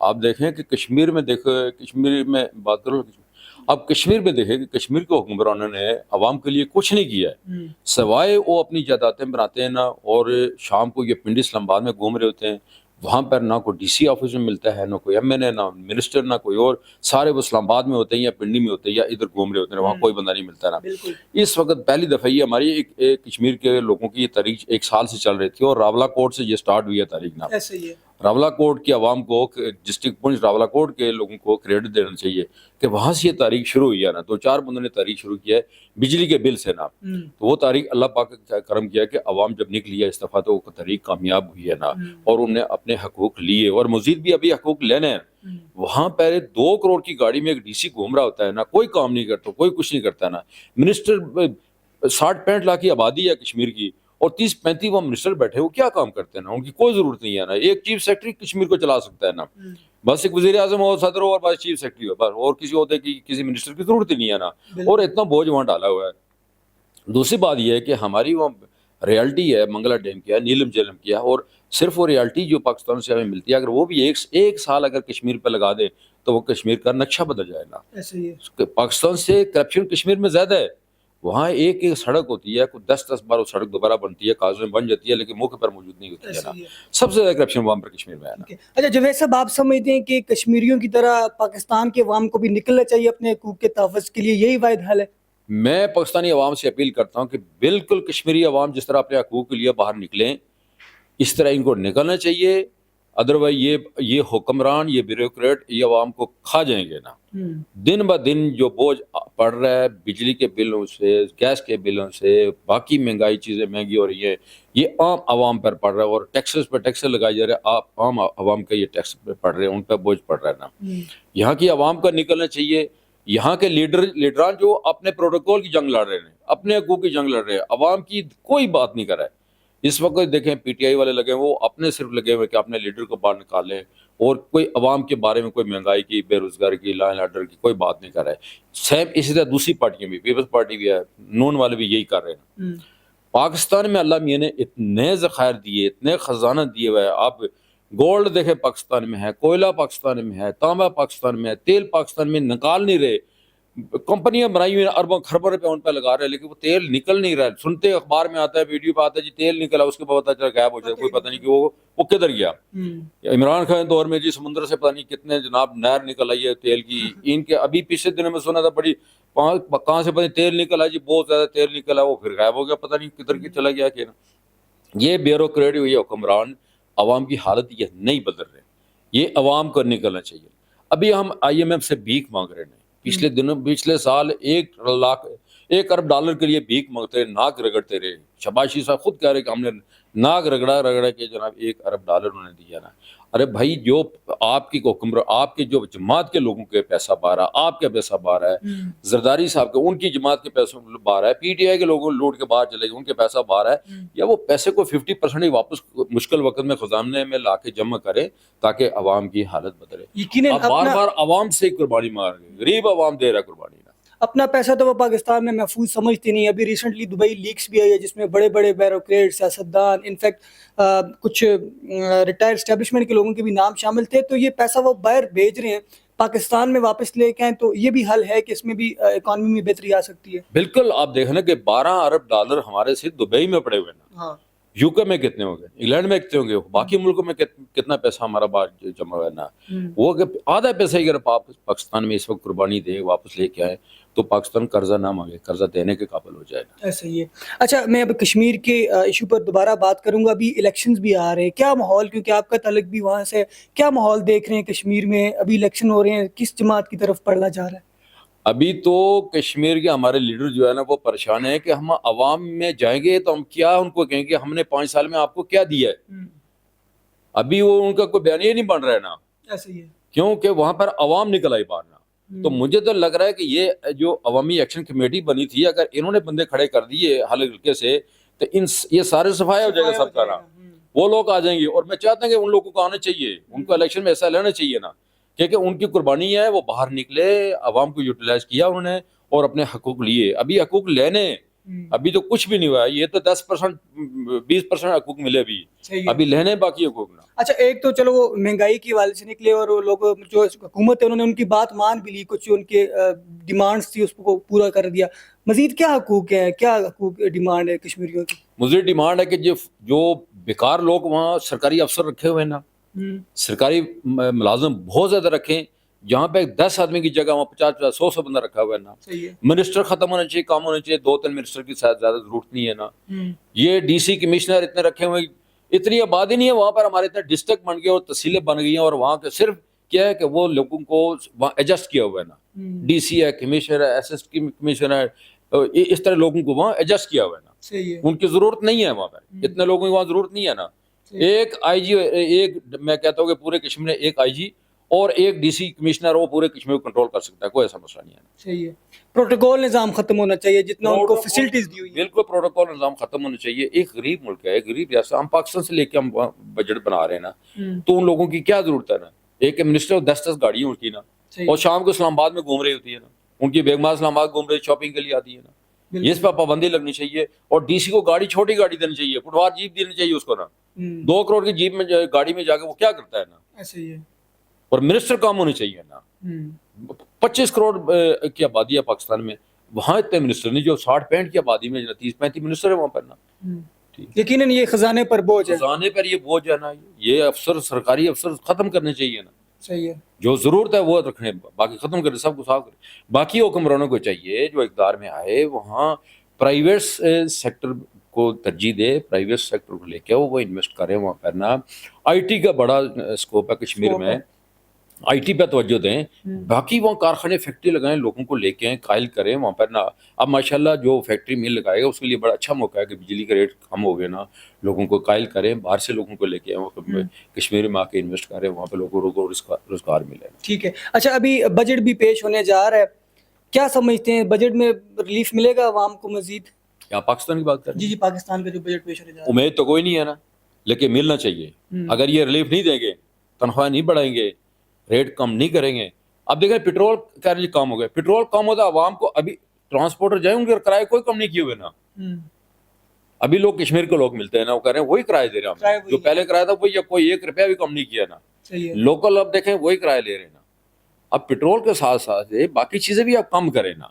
آپ دیکھیں کہ کشمیر میں کشمیر میں بات کرو، اب کشمیر میں دیکھیں کہ کشمیر کے حکمرانوں نے عوام کے لیے کچھ نہیں کیا ہے، سوائے وہ اپنی جائیدادیں بناتے ہیں نا، اور شام کو یہ پنڈی اسلام آباد میں گھوم رہے ہوتے ہیں، وہاں پر نہ کوئی ڈی سی آفس میں ملتا ہے، نہ کوئی ایم این اے، نہ منسٹر، نہ کوئی اور، سارے وہ اسلام آباد میں ہوتے ہیں یا پنڈی میں ہوتے ہیں یا ادھر گھوم رہے ہوتے ہیں، وہاں کوئی بندہ نہیں ملتا نا۔ اس وقت پہلی دفعہ یہ ہماری ایک کشمیر کے لوگوں کی یہ تحریک 1 سال سے چل رہی تھی، اور راولہ کوٹ سے یہ سٹارٹ ہوئی ہے تحریک نا۔ راولہ کوٹ کی عوام کو، ڈسٹرکٹ پنچ راولہ کوٹ کے لوگوں کو کریڈٹ دینا چاہیے کہ وہاں سے یہ تحریک شروع ہوئی ہے نا، 2-4 بندوں نے تحریک شروع کیا ہے بجلی کے بل سے نا، تو وہ تحریک اللہ پاک کا کرم کیا کہ عوام جب نکلی ہے اس دفعہ تو وہ تحریک کامیاب ہوئی ہے نا، اور انہوں نے اپنے حقوق لیے اور مزید بھی ابھی حقوق لینے ہیں۔ وہاں پہلے 2 کروڑ کی گاڑی میں ایک ڈی سی گھوم رہا ہوتا ہے نا، کوئی کام نہیں کرتا، کوئی کچھ نہیں کرتا نا۔ منسٹر 60-65 لاکھ کی آبادی ہے کشمیر کی، اور 30-35 وہ منسٹر بیٹھے، وہ کیا کام کرتے ہیں نا، ان کی کوئی ضرورت نہیں ہے نا۔ ایک چیف سیکرٹری کشمیر کو چلا سکتا ہے نا، بس ایک وزیر اعظم ہو، صدر ہو، اور بس چیف سیکرٹری ہو، بس، اور کسی عہدے کی کسی منسٹر کی ضرورت ہی نہیں ہے نا، اور اتنا بوجھ وہاں ڈالا ہوا ہے۔ دوسری بات یہ ہے کہ ہماری وہ ریالٹی ہے منگلا ڈیم کی ہے، نیلم جیلم کی ہے، اور صرف وہ ریالٹی جو پاکستان سے ہمیں ملتی ہے، اگر وہ بھی ایک سال اگر کشمیر پہ لگا دے تو وہ کشمیر کا نقشہ بدل جائے گا۔ پاکستان سے کرپشن کشمیر میں زیادہ ہے، وہاں ایک سڑک ہوتی ہے، 10 بار وہ سڑک دوبارہ بنتی ہے، کاغذ میں بن جاتی ہے، لیکن موقع پر موجود نہیں ہوتی ہے نا۔ سب سے زیادہ کرپشن وہاں پر کشمیر میں ہے نا۔ اچھا جاوید صاحب، آپ سمجھتے ہیں کہ کشمیریوں کی طرح پاکستان کے عوام کو بھی نکلنا چاہیے اپنے حقوق کے تحفظ کے لیے، یہی واحد حل ہے؟ میں پاکستانی عوام سے اپیل کرتا ہوں کہ بالکل کشمیری عوام جس طرح اپنے حقوق کے لیے باہر نکلیں، اس طرح ان کو نکلنا چاہیے، ادروائز یہ حکمران، یہ بیوروکریٹ یہ عوام کو کھا جائیں گے نا۔ دن بہ دن جو بوجھ پڑ رہا ہے بجلی کے بلوں سے، گیس کے بلوں سے، باقی مہنگائی چیزیں مہنگی ہو رہی ہیں، یہ عام عوام پر پڑ رہا ہے، اور ٹیکسز پہ ٹیکس لگائے جا رہے ہیں، عام عوام کا یہ ٹیکس پڑ رہے ہیں، ان پہ بوجھ پڑ رہا ہے نا۔ یہاں کی عوام کا نکلنا چاہیے، یہاں کے لیڈران جو اپنے پروٹوکول کی جنگ لڑ رہے ہیں، اپنے حقوق کی جنگ لڑ رہے ہیں، عوام کی کوئی بات نہیں کر رہا ہے۔ اس وقت دیکھیں پی ٹی آئی والے لگے ہیں، وہ اپنے صرف لگے ہوئے کہ اپنے لیڈر کو باہر نکالیں، اور کوئی عوام کے بارے میں کوئی مہنگائی کی، بے روزگاری کی، لا اینڈ آرڈر کی کوئی بات نہیں کر رہا ہے۔ سیم اسی طرح دوسری پارٹیاں بھی، پیپلز پارٹی بھی ہے، نون والے بھی یہی کر رہے ہیں۔ پاکستان میں اللہ میاں نے اتنے ذخائر دیے، اتنے خزانہ دیے ہوئے ہیں، آپ گولڈ دیکھیں پاکستان میں ہے، کوئلہ پاکستان میں ہے، تانبا پاکستان میں ہے، تیل پاکستان میں نکال نہیں رہے، کمپنیاں بنائی ہوئی ہیں، اربوں خربوں روپے ان پہ لگا رہے ہیں، لیکن وہ تیل نکل نہیں رہا ہے۔ سنتے اخبار میں آتا ہے، ویڈیو پہ آتا ہے جی تیل نکلا، اس کے بعد پتہ چلا غائب ہو جائے، کوئی پتہ نہیں کہ وہ کدھر گیا۔ عمران خان دور میں جی سمندر سے پتہ نہیں کتنے جناب نہر نکل آئی ہے تیل کی، ان کے ابھی پچھلے دنوں میں سنا تھا بڑی کہاں سے پتہ نہیں تیل نکلا جی، بہت زیادہ تیل نکلا، وہ پھر غائب ہو گیا، پتہ نہیں کدھر کی چلا گیا کہ نا۔ یہ بیوروکریٹ ہوئی حکمران عوام کی حالت یہ نہیں بدل رہے، یہ عوام کو نکلنا چاہیے۔ ابھی ہم IMF سے بھیک مانگ رہے ہیں، پچھلے سال 1 ارب ڈالر کے لیے بھیک مانگتے رہے، ناک رگڑتے رہے۔ شباشی صاحب خود کہہ رہے کہ ہم نے ناک رگڑا کے جناب 1 ارب ڈالر انہوں نے دیا نا۔ ارے بھائی، جو آپ کی حکمران، آپ کے جو جماعت کے لوگوں کے پیسہ باہر ہے، آپ کا پیسہ باہر ہے، زرداری صاحب کے ان کی جماعت کے پیسوں باہر ہے، پی ٹی آئی کے لوگوں لوٹ کے باہر چلے گئے، ان کے پیسہ باہر ہے، یا وہ پیسے کو 50% ہی واپس مشکل وقت میں خزانے میں لا کے جمع کرے تاکہ عوام کی حالت بدلے۔ اب بار بار عوام سے قربانی مار رہے، غریب عوام دے رہا قربانی۔ اپنا پیسہ تو وہ پاکستان میں محفوظ سمجھتے نہیں۔ ابھی ریسنٹلی دبئی لیکس بھی آئی ہے جس میں بڑے بڑے بیوروکریٹ، سیاستدان، انفیکٹ کچھ ریٹائر اسٹیبلشمنٹ کے لوگوں کے بھی نام شامل تھے، تو یہ پیسہ وہ باہر بھیج رہے ہیں، پاکستان میں واپس لے کے آئیں، تو یہ بھی حل ہے کہ اس میں بھی اکانومی میں بہتری آ سکتی ہے۔ بالکل، آپ دیکھنا کہ 12 ارب ڈالر ہمارے صرف دبئی میں پڑے ہوئے ہیں، یو کے میں کتنے ہوں گے، انگلینڈ میں کتنے ہوں گے، باقی ملکوں میں کتنا پیسہ ہمارا باہر جمع ہوا ہے نا۔ وہ آدھا پیسہ اگر پاکستان میں اس وقت قربانی دے، واپس لے کے آئے، تو پاکستان قرضہ نہ مانگے، قرضہ دینے کے قابل ہو جائے گا۔ ایسا ہی ہے۔ اچھا، میں اب کشمیر کے ایشو پر دوبارہ بات کروں گا۔ ابھی الیکشنز بھی آ رہے ہیں، کیا ماحول، کیونکہ آپ کا تعلق بھی وہاں سے، کیا ماحول دیکھ رہے ہیں کشمیر میں؟ ابھی الیکشن ہو رہے ہیں، کس جماعت کی طرف پڑھنا جا رہا ہے؟ ابھی تو کشمیر کے ہمارے لیڈر جو ہے نا وہ پریشان ہیں کہ ہم عوام میں جائیں گے تو ہم کیا ان کو کہیں گے، ہم نے 5 سال میں آپ کو کیا دیا ہے؟ ابھی وہ ان کا کوئی بیانیہ نہیں بن رہا ہے نا۔ ایسا ہی ہے، کیونکہ وہاں پر عوام نکل آئی باہر نا۔ تو مجھے تو لگ رہا ہے کہ یہ جو عوامی ایکشن کمیٹی بنی تھی، اگر انہوں نے بندے کھڑے کر دیے حلقے سے، تو یہ سارے صفایا ہو جائے گا سب کا نا، وہ لوگ آ جائیں گے۔ اور میں چاہتا ہوں کہ ان لوگوں کو آنا چاہیے، ان کو الیکشن میں ایسا لینا چاہیے نا، کیونکہ ان کی قربانی ہے، وہ باہر نکلے، عوام کو یوٹیلائز کیا انہوں نے اور اپنے حقوق لیے۔ ابھی حقوق لینے ابھی تو کچھ بھی نہیں ہوا ہے. یہ تو 10% 20% حقوق ملے بھی, ابھی لینے باقی حقوق نا. اچھا ایک تو چلو وہ مہنگائی کی حوالے سے نکلے اور وہ لوگ جو حکومت ہے انہوں نے ان کی بات مان بھی لی, کچھ ان کے ڈیمانڈس تھی اس کو پورا کر دیا. مزید کیا حقوق ہے, کیا حقوق ڈیمانڈ ہے کشمیریوں کی؟ مجھے ڈیمانڈ ہے کہ جو بیکار لوگ وہاں سرکاری افسر رکھے ہوئے ہیں نا, سرکاری ملازم بہت زیادہ رکھیں, جہاں پہ 10 آدمی کی جگہ وہاں 50 100 بندہ رکھا ہوا ہے نا. منسٹر ختم ہونا چاہیے, کام ہونا چاہیے, 2-3 منسٹر کی زیادہ ضرورت نہیں ہے نا. یہ ڈی سی کمشنر اتنے رکھے ہوئے, اتنی آبادی نہیں ہے وہاں پر, ہمارے اتنے ڈسٹرکٹ بن گئے اور تحصیلیں بن گئی ہیں, اور وہاں کے صرف کیا ہے کہ وہ لوگوں کو وہاں ایڈجسٹ کیا ہوا ہے نا. ڈی سی ہے, کمشنر ہے, ایس ایس کمشنر ہے, اس طرح لوگوں کو وہاں ایڈجسٹ کیا ہوا ہے نا. ان کی ضرورت نہیں ہے وہاں پر, اتنے لوگوں کی وہاں ضرورت نہیں ہے نا. ایک آئی جی, ایک میں کہتا ہوں کہ پورے کشمیر میں ایک آئی جی اور ایک ڈی سی کمشنر, وہ پورے کشمیر کو کنٹرول کر سکتا ہے, کوئی ایسا مسئلہ نہیں ہے. صحیح ہے. پروٹوکول نظام ختم ہونا چاہیے جتنا ان کو فیسلٹیز دی ہوئی ہیں. بالکل پروٹوکول نظام ختم ہونا چاہیے. ایک غریب ملک ہے, ایک غریب ریاست, ہم پاکستان سے لے کے ہم بجٹ بنا رہے ہیں نا, تو ان لوگوں کی کیا ضرورت ہے نا. ایک منسٹر 10 گاڑیاں ان کی نا, اور شام کو اسلام آباد میں گھوم رہی ہوتی ہے نا, ان کی بیگمات اسلام آباد گھوم رہی شاپنگ کے لیے آتی ہے نا. یہ اس پہ پابندی لگنی چاہیے. اور ڈی سی کو گاڑی, چھوٹی گاڑی دینی چاہیے, پٹوار جیپ دینی چاہیے اس کو نا. 2 کروڑ کی جیپ میں گاڑی میں جا کے وہ کیا کرتا ہے نا. ایسے ہی ہے. اور منسٹر کام ہونے چاہیے نا. 25 کروڑ کی آبادی ہے پاکستان میں, وہاں اتنے منسٹر نہیں. جو 60-65 کی آبادی میں 30-35 منسٹر ہے وہاں پر نا. یقیناً یہ خزانے پر بوجھ ہے, خزانے پر یہ بوجھ ہے نا. یہ افسر, سرکاری افسر ختم کرنے چاہیے نا. صحیح ہے. جو ضرورت ہے وہ رکھنے, باقی ختم کریں, سب کو صاف کریں. باقی حکمرانوں کو چاہیے جو اقتدار میں آئے وہاں پرائیویٹ سیکٹر کو ترجیح دے, پرائیویٹ سیکٹر کو لے کے وہ انویسٹ کریں وہاں پر نا. آئی ٹی کا بڑا اسکوپ ہے کشمیر میں, آئی ٹی پہ توجہ دیں. باقی وہاں کارخانے, فیکٹری لگائیں, لوگوں کو لے کے آئیں, قائل کریں وہاں پر نا. اب ماشاءاللہ جو فیکٹری مل لگائے گا اس کے لیے بڑا اچھا موقع ہے کہ بجلی کا ریٹ کم ہو گئے نا, لوگوں کو قائل کریں, باہر سے لوگوں کو لے کے آئیں, کشمیر میں آ کے انویسٹ کریں, وہاں پہ لوگوں کو روزگار ملے. ٹھیک ہے. اچھا ابھی بجٹ بھی پیش ہونے جا رہا ہے, کیا سمجھتے ہیں بجٹ میں ریلیف ملے گا عوام کو مزید؟ یا پاکستان کی بات کریں؟ جی پاکستان کا جو بجٹ پیش ہونے جا رہا ہے. امید تو کوئی نہیں ہے نا, لیکن ملنا چاہیے. اگر یہ ریلیف نہیں دیں گے, تنخواہ نہیں بڑھائیں گے, ریٹ کم نہیں کریں گے. اب دیکھیں پیٹرول کا ریٹ کم ہو گیا, پیٹرول کم ہوتا ہے عوام کو, ابھی ٹرانسپورٹر جائیں ان کے کرائے کوئی کم نہیں کیے ہوئے نا. ابھی لوگ کشمیر کے لوگ ملتے ہیں نا, وہ کہہ رہے ہیں وہی کرایہ دے رہے ہیں, جو پہلے کرایہ تھا وہی, کوئی 1 روپیہ بھی کم نہیں کیا نا. لوکل اب دیکھیں وہی کرایہ لے رہے ہیں نا. اب پیٹرول کے ساتھ ساتھ باقی چیزیں بھی آپ کم کریں نا.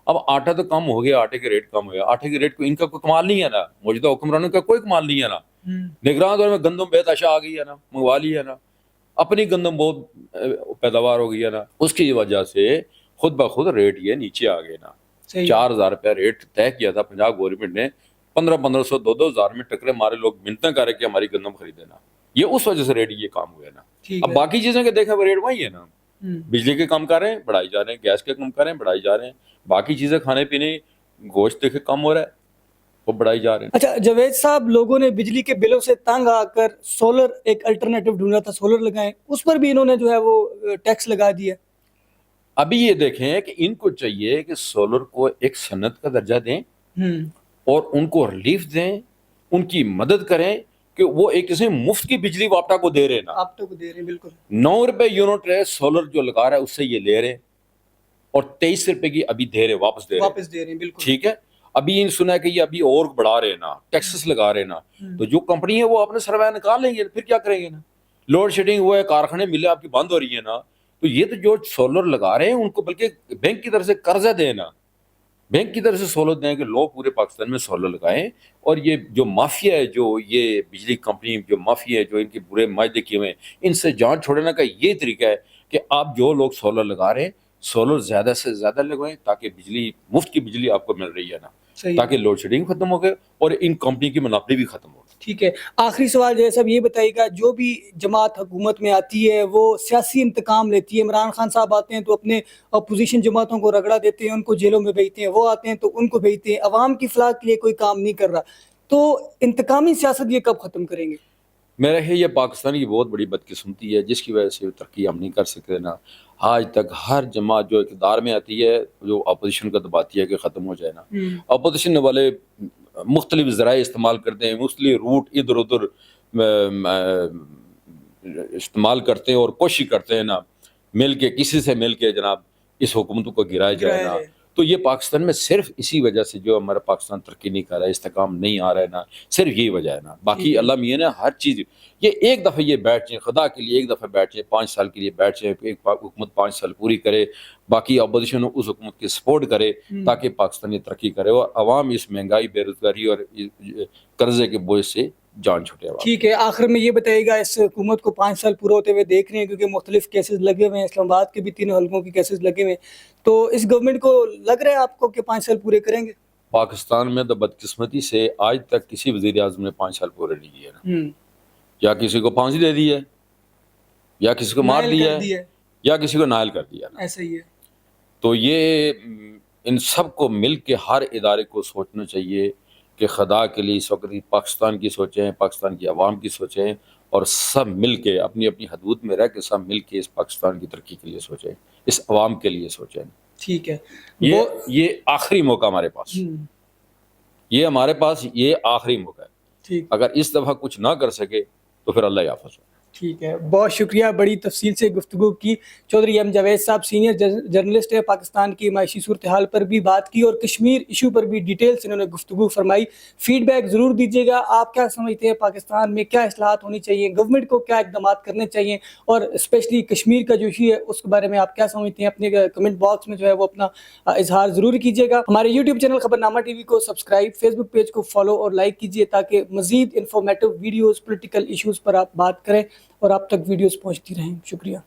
اب آٹا تو کم ہو گیا, آٹے کے ریٹ کم ہو گیا, آٹے کے ریٹ کو ان کا کوئی کمال نہیں ہے نا, موجودہ حکمرانوں کا کوئی کمال نہیں ہے نا. نگران دور میں گندم بے تحاشا آ گئی ہے نا, منگوا لی ہے نا, اپنی گندم بہت پیداوار ہو گئی ہے نا, اس کی وجہ سے خود بخود ریٹ یہ نیچے آ گئے نا. 4,000 روپیہ ریٹ طے کیا تھا پنجاب گورنمنٹ نے, 1,500 2,000 میں ٹکرے مارے لوگ منتیں کر کے ہماری گندم خریدے نا. یہ اس وجہ سے ریٹ یہ کام ہوئے نا. اب باقی چیزیں کے دیکھیں وہ ریٹ وہی ہے نا. بجلی کے کم کر رہے ہیں, بڑھائی جا رہے ہیں, گیس کے کم کر رہے ہیں, بڑھائی جا رہے ہیں, باقی چیزیں کھانے پینے, گوشت دیکھے کم ہو رہا ہے, وہ بڑھائی جا رہے ہیں. اچھا جاوید صاحب, لوگوں نے بجلی کے بلوں سے تنگ آ کر سولر ایک الٹرنیٹو ڈھونڈا تھا, سولر لگائیں, اس پر بھی انہوں نے جو ہے وہ ٹیکس لگا دیا. ابھی یہ دیکھیں کہ ان کو چاہیے کہ سولر کو ایک صنعت کا درجہ دیں اور ان کو ریلیف دیں, ان کی مدد کریں کہ وہ ایک قسم مفت کی بجلی واپٹا کو دے رہے ہیں نا. واپٹا کو دے رہے ہیں, بالکل 9 روپے یونٹ ہے سولر جو لگا رہا ہے اس سے یہ لے رہے ہیں, اور 23 روپے کی ابھی دے رہے, واپس دے رہے ہیں. بالکل ٹھیک ہے. ابھی سنا ہے کہ یہ ابھی اور بڑھا رہے ہیں نا, ٹیکسس لگا رہے ہیں نا, تو جو کمپنی ہے وہ اپنے سروے نکال لیں گے, پھر کیا کریں گے نا. لوڈ شیڈنگ ہوا ہے, کارخانے ملے آپ کی بند ہو رہی ہے نا, تو یہ تو جو سولر لگا رہے ہیں ان کو بلکہ بینک کی طرف سے قرضہ دیں نا, بینک کی طرف سے سہولت دیں کہ لوگ پورے پاکستان میں سولر لگائیں. اور یہ جو مافیا ہے, جو یہ بجلی کمپنی جو مافیا ہے, جو ان کے برے معاہدے کیے ہوئے ہیں, ان سے جان چھوڑنے کا یہ طریقہ ہے کہ آپ جو لوگ سولر لگا رہے ہیں سولر زیادہ سے زیادہ لگوائیں, تاکہ بجلی مفت کی بجلی آپ کو مل رہی ہے نا, تاکہ لوڈ شیڈنگ ختم ہو گئے اور ان کمپنی کی منافع بھی ختم ہو. ٹھیک ہے. آخری سوال جو ہے صاحب یہ بتائیے گا, جو بھی جماعت حکومت میں آتی ہے وہ سیاسی انتقام لیتی ہے. عمران خان صاحب آتے ہیں تو اپنے اپوزیشن جماعتوں کو رگڑا دیتے ہیں, ان کو جیلوں میں بھیجتے ہیں, وہ آتے ہیں تو ان کو بھیجتے ہیں. عوام کی فلاح کے لیے کوئی کام نہیں کر رہا, تو انتقامی سیاست یہ کب ختم کریں گے؟ میرا ہے یہ پاکستان کی بہت بڑی بدقسمتی ہے جس کی وجہ سے ترقی ہم نہیں کر سکتے نا. آج تک ہر جماعت جو اقتدار میں آتی ہے جو اپوزیشن کو دباتی ہے کہ ختم ہو جائے نا, اپوزیشن والے مختلف ذرائع استعمال کرتے ہیں, مختلف روٹ ادھر ادھر استعمال کرتے ہیں اور کوشش کرتے ہیں نا مل کے کسی سے مل کے جناب اس حکومت کو گرایا جائے نا. تو یہ پاکستان میں صرف اسی وجہ سے جو ہمارا پاکستان ترقی نہیں کر رہا ہے, استحکام نہیں آ رہا ہے نا, صرف یہی وجہ ہے نا. باقی اللہ میاں نے ہر چیز, یہ ایک دفعہ یہ بیٹھ جائیں, خدا کے لیے ایک دفعہ بیٹھ جائیں, 5 سال کے لیے بیٹھ جائیں, ایک حکومت 5 سال پوری کرے, باقی اپوزیشن اس حکومت کی سپورٹ کرے تاکہ پاکستان یہ ترقی کرے اور عوام اس مہنگائی, بے روزگاری اور قرضے کے بوجھ سے جان چھوٹے. ٹھیک ہے, آخر میں یہ بتائیے گا, اس حکومت کو 5 سال پورے ہوتے ہوئے دیکھ رہے ہیں کیونکہ مختلف کیسز لگے ہوئے ہیں, اسلام آباد کے بھی 3 حلقوں کے کیسز لگے ہوئے ہیں, تو اس گورنمنٹ کو لگ رہا ہے آپ کو کہ 5 سال پورے کریں گے؟ پاکستان میں تو بدقسمتی سے آج تک کسی وزیر اعظم نے 5 سال پورے نہیں کیے نا. یا کسی کو پھانسی دے دی ہے, یا کسی کو مار دیا ہے, یا کسی کو نائل کر دیا. ایسا ہی ہے. تو یہ ان سب کو مل کے ہر ادارے کو سوچنا چاہیے کہ خدا کے لیے اس وقت پاکستان کی سوچیں, پاکستان کی عوام کی سوچیں, اور سب مل کے اپنی اپنی حدود میں رہ کے سب مل کے اس پاکستان کی ترقی کے لیے سوچیں, اس عوام کے لیے سوچیں. ٹھیک ہے, یہ آخری موقع ہمارے پاس, یہ ہمارے پاس یہ آخری موقع ہے. اگر اس دفعہ کچھ نہ کر سکے تو پھر اللہ حافظ. ٹھیک ہے, بہت شکریہ, بڑی تفصیل سے گفتگو کی. چودھری ایم جاوید صاحب سینئر جرنلسٹ ہے, پاکستان کی معاشی صورتحال پر بھی بات کی اور کشمیر ایشو پر بھی ڈیٹیل سے انہوں نے گفتگو فرمائی. فیڈ بیک ضرور دیجیے گا, آپ کیا سمجھتے ہیں پاکستان میں کیا اصلاحات ہونی چاہیے, گورنمنٹ کو کیا اقدامات کرنے چاہیے, اور اسپیشلی کشمیر کا جو ایشو ہے اس کے بارے میں آپ کیا سمجھتے ہیں, اپنے کمنٹ باکس میں جو ہے وہ اپنا اظہار ضرور کیجیے گا. ہمارے یوٹیوب چینل خبرنامہ ٹی وی کو سبسکرائب, فیس بک پیج کو فالو اور لائک کیجیے تاکہ مزید انفارمیٹو ویڈیوز پولیٹیکل ایشوز پر آپ بات کریں اور آپ تک ویڈیوز پہنچتی رہیں. شکریہ.